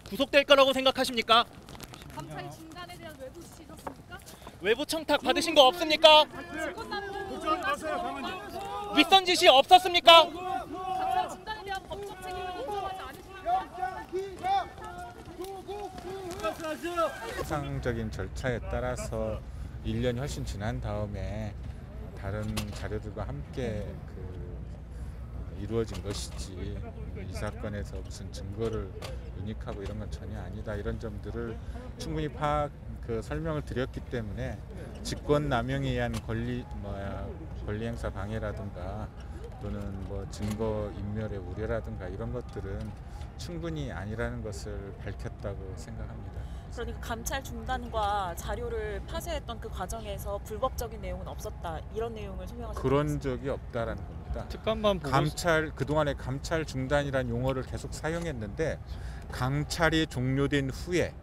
구속될 거라고 생각하십니까? 감찰 중단에 대한 외부 지시셨습니까? 외부 청탁 받으신 거 없습니까? 직권남용 윗선 지시 없었습니까? 감찰 중단에 대한 법적 책임을 인정하지 않으십니까? 정상적인 절차에 따라서 1년이 훨씬 지난 다음에 다른 자료들과 함께 이루어진 것이지 이 사건에서 무슨 증거를 유닉하고 이런 건 전혀 아니다, 이런 점들을 충분히 설명을 드렸기 때문에 직권남용에 의한 권리행사 방해라든가 또는 증거 인멸의 우려라든가 이런 것들은 충분히 아니라는 것을 밝혔다고 생각합니다. 그러니까 감찰 중단과 자료를 파쇄했던 그 과정에서 불법적인 내용은 없었다, 이런 내용을 소명하셨습니다. 그런 적이 없다라는 겁니다. 특감반 그동안에 감찰 중단이라는 용어를 계속 사용했는데, 감찰이 종료된 후에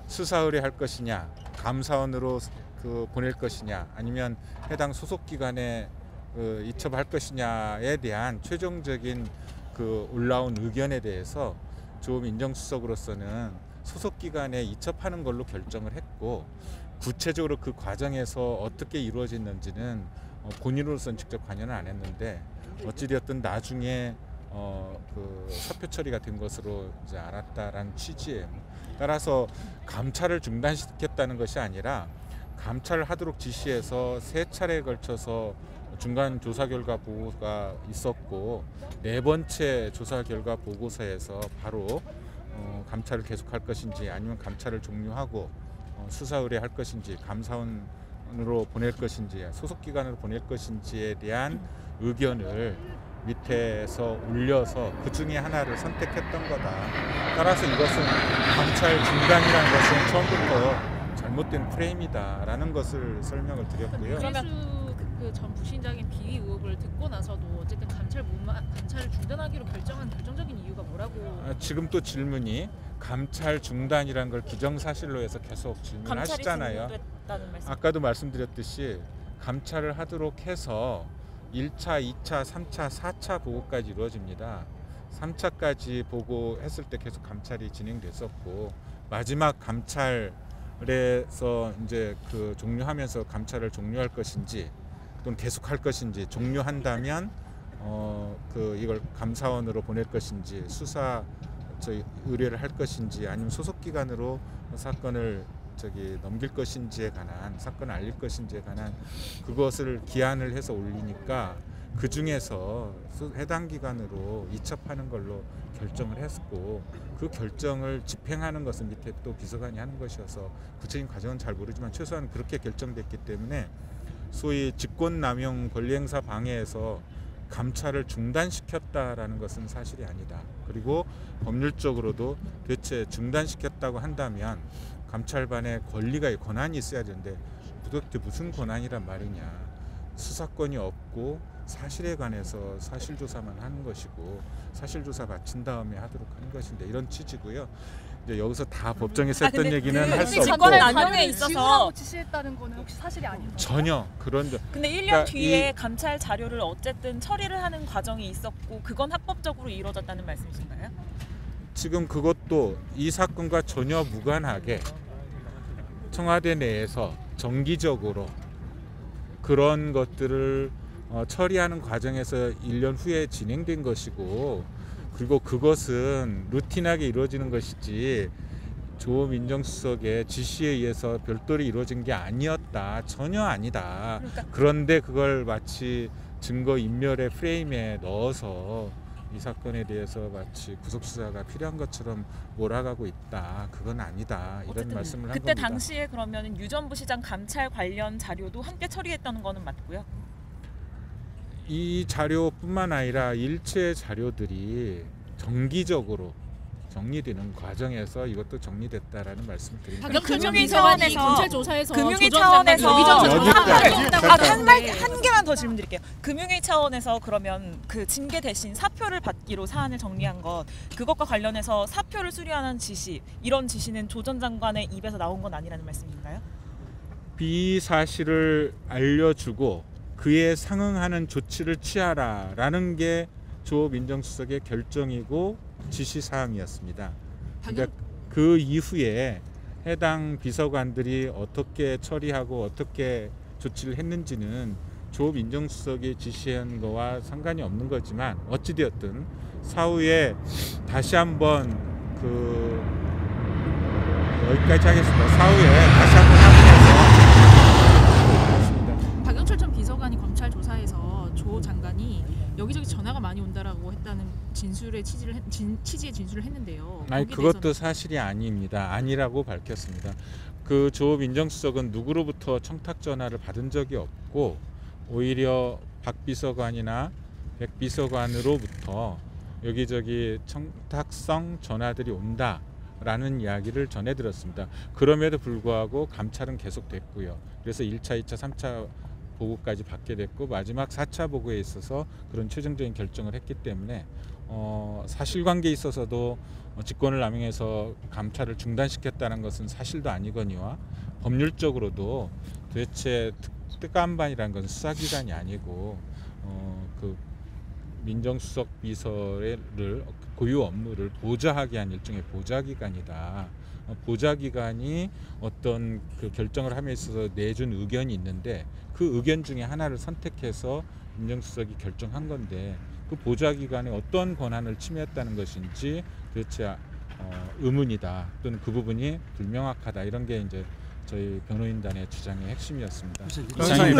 수사 의뢰할 것이냐, 감사원으로 보낼 것이냐, 아니면 해당 소속 기관에 이첩할 것이냐에 대한 최종적인 올라온 의견에 대해서 조업 민정수석으로서는 소속 기관에 이첩하는 걸로 결정을 했고, 구체적으로 그 과정에서 어떻게 이루어졌는지는 본인으로서는 직접 관여는 안 했는데, 어찌되었든 나중에 사표 처리가 된 것으로 이제 알았다라는 취지예요. 따라서 감찰을 중단시켰다는 것이 아니라 감찰을 하도록 지시해서 3차례에 걸쳐서 중간 조사 결과 보고가 있었고, 4번째 조사 결과 보고서에서 바로 감찰을 계속할 것인지 아니면 감찰을 종료하고 수사 의뢰할 것인지 감사원으로 보낼 것인지 소속기관으로 보낼 것인지에 대한 의견을 밑에서 올려서 그 중에 하나를 선택했던 거다. 따라서 이것은 감찰 중단이라는 것은 처음부터 잘못된 프레임이다라는 것을 설명을 드렸고요. 그러면 전 부신장의 비위 의혹을 듣고 나서도 어쨌든 감찰을 중단하기로 결정한 결정적인 이유가 뭐라고? 지금 또 질문이 감찰 중단이라는 걸 기정사실로 해서 계속 질문하시잖아요. 아까도 말씀드렸듯이 감찰을 하도록 해서 1차, 2차, 3차, 4차 보고까지 이루어집니다. 3차까지 보고했을 때 계속 감찰이 진행됐었고, 마지막 감찰에서 이제 종료하면서 감찰을 종료할 것인지 또는 계속할 것인지, 종료한다면 이걸 감사원으로 보낼 것인지 수사 의뢰를 할 것인지 아니면 소속 기관으로 사건을 넘길 것인지에 관한, 사건을 알릴 것인지에 관한 그것을 기한을 해서 올리니까 그 중에서 해당 기관으로 이첩하는 걸로 결정을 했고, 그 결정을 집행하는 것은 밑에 또 비서관이 하는 것이어서 구체적인 과정은 잘 모르지만 최소한 그렇게 결정됐기 때문에 소위 직권남용 권리행사 방해에서 감찰을 중단시켰다라는 것은 사실이 아니다. 그리고 법률적으로도 대체 중단시켰다고 한다면 감찰반에 권한이 있어야 되는데 도대체 무슨 권한이란 말이냐. 수사권이 없고 사실에 관해서 사실조사만 하는 것이고 사실조사 마친 다음에 하도록 하는 것인데, 이런 취지고요. 이제 여기서 다 법정에서 했던 얘기는 할 수 없고, 직권남용에 있어서 지시했다는 거는 혹시 사실이 아닌가요? 전혀 그런. 근데 1년 뒤에 감찰 자료를 어쨌든 처리를 하는 과정이 있었고 그건 합법적으로 이루어졌다는 말씀이신가요? 지금 그것도 이 사건과 전혀 무관하게 청와대 내에서 정기적으로 그런 것들을 처리하는 과정에서 1년 후에 진행된 것이고, 그리고 그것은 루틴하게 이루어지는 것이지 조 민정수석의 지시에 의해서 별도로 이루어진 게 아니었다. 전혀 아니다. 그런데 그걸 마치 증거 인멸의 프레임에 넣어서 이 사건에 대해서 마치 구속수사가 필요한 것처럼 몰아가고 있다. 그건 아니다. 이런 말씀을 한 겁니다. 그때 당시에 그러면 유 전 부시장 감찰 관련 자료도 함께 처리했다는 거는 맞고요? 이 자료뿐만 아니라 일체 자료들이 정기적으로 정리되는 과정에서 이것도 정리됐다라는 말씀을 드립니다. 금융위 차원에서 검찰 조사에서 금융위 차원에서 여기까지. 한 개만 더 질문드릴게요. 금융위 차원에서 그러면 그 징계 대신 사표를 받기로 사안을 정리한 것, 그것과 관련해서 사표를 수리하는 지시, 이런 지시는 조 전 장관의 입에서 나온 건 아니라는 말씀인가요? 비사실을 알려주고 그에 상응하는 조치를 취하라라는 게 조 민정수석의 결정이고 지시 사항이었습니다. 그러니까 그 이후에 해당 비서관들이 어떻게 처리하고 어떻게 조치를 했는지는 조 민정수석이 지시한 거와 상관이 없는 거지만 어찌되었든 사후에 다시 한번 여기까지 하겠습니다. 사후에 다시 한번 확인해서 박영철 전 비서관이 검찰 조사에서 조 장관이 여기저기 전화가 많이 온다라고 했다는 취지의 진술을 했는데요. 아니 거기에 그것도 대해서는 사실이 아닙니다. 아니라고 밝혔습니다. 그 조 민정수석은 누구로부터 청탁 전화를 받은 적이 없고 오히려 박 비서관이나 백 비서관으로부터 여기저기 청탁성 전화들이 온다라는 이야기를 전해 들었습니다. 그럼에도 불구하고 감찰은 계속됐고요. 그래서 1차, 2차, 3차 보고까지 받게 됐고 마지막 4차 보고에 있어서 그런 최종적인 결정을 했기 때문에 사실관계에 있어서도 직권을 남용해서 감찰을 중단시켰다는 것은 사실도 아니거니와 법률적으로도 도대체 특감반이라는 것은 수사기관이 아니고 그 민정수석 비서를 고유 업무를 보좌하게 한 일종의 보좌기관이다. 보좌기관이 어떤 그 결정을 함에 있어서 내준 의견이 있는데 그 의견 중에 하나를 선택해서 민정수석이 결정한 건데 그 보좌기관의 어떤 권한을 침해했다는 것인지 도대체 의문이다 또는 그 부분이 불명확하다 이런 게 이제 저희 변호인단의 주장의 핵심이었습니다. 변호사님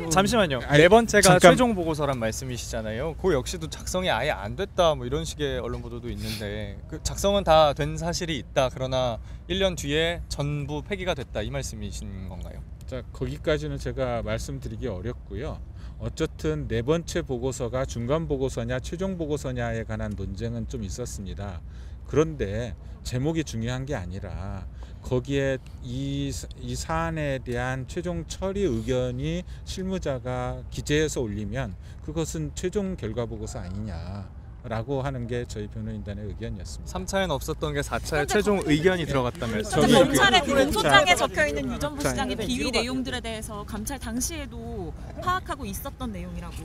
잠시만요. 네 번째가 잠깐. 최종 보고서란 말씀이시잖아요. 그 역시도 작성이 아예 안 됐다 뭐 이런 식의 언론 보도도 있는데 그 작성은 다 된 사실이 있다. 그러나 1년 뒤에 전부 폐기가 됐다 이 말씀이신 건가요? 자, 거기까지는 제가 말씀드리기 어렵고요. 어쨌든 네 번째 보고서가 중간 보고서냐 최종 보고서냐에 관한 논쟁은 좀 있었습니다. 그런데 제목이 중요한 게 아니라 거기에 이 사안에 대한 최종 처리 의견이 실무자가 기재해서 올리면 그것은 최종 결과 보고서 아니냐라고 하는 게 저희 변호인단의 의견이었습니다. 3차에는 없었던 게 4차에 최종 의견이 들어갔다면서요. 근데 검찰의 그 공소장에 적혀 있는 유 전 부시장의 비위 내용들에 대해서 감찰 당시에도 파악하고 있었던 내용이라고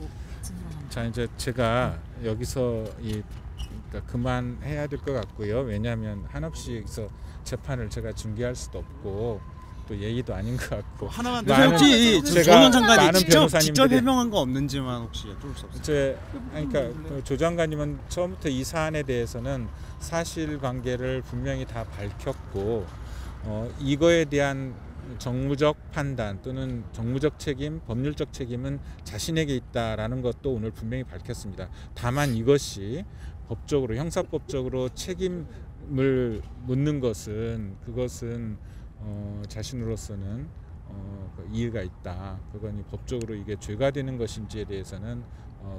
진술합니다. 자, 이제 제가 여기서 그러니까 그만해야 될 것 같고요. 왜냐하면 한없이 여기서 재판을 제가 중계할 수도 없고 또 예의도 아닌 것 같고. 하나만 많은- 혹시 제가 조전 장관이 많은 직접 변호사님들이- 해명한 거 없는지만 혹시 여쭤볼 수 없어요? 그러니까 조 장관님은 처음부터 이 사안에 대해서는 사실관계를 분명히 다 밝혔고 이거에 대한 정무적 판단 또는 정무적 책임, 법률적 책임은 자신에게 있다라는 것도 오늘 분명히 밝혔습니다. 다만 이것이 법적으로 형사법적으로 책임을 묻는 것은 그것은 자신으로서는 이해가 있다. 그건 법적으로 이게 죄가 되는 것인지에 대해서는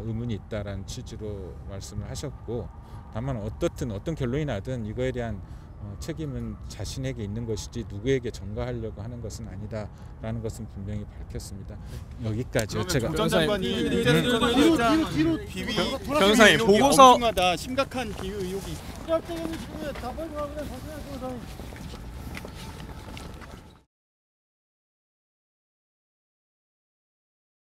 의문이 있다라는 취지로 말씀을 하셨고 다만 어떤 결론이 나든 이거에 대한 책임은 자신에게 있는 것이지 누구에게 전가하려고 하는 것은 아니다라는 것은 분명히 밝혔습니다. 여기까지요. 제가 조전 장관이 뒤로 비위 변호사님, 의혹이 보고서- 엄중하다 심각한 비위 의혹이 시각 때문에 지금 답을 하고 사실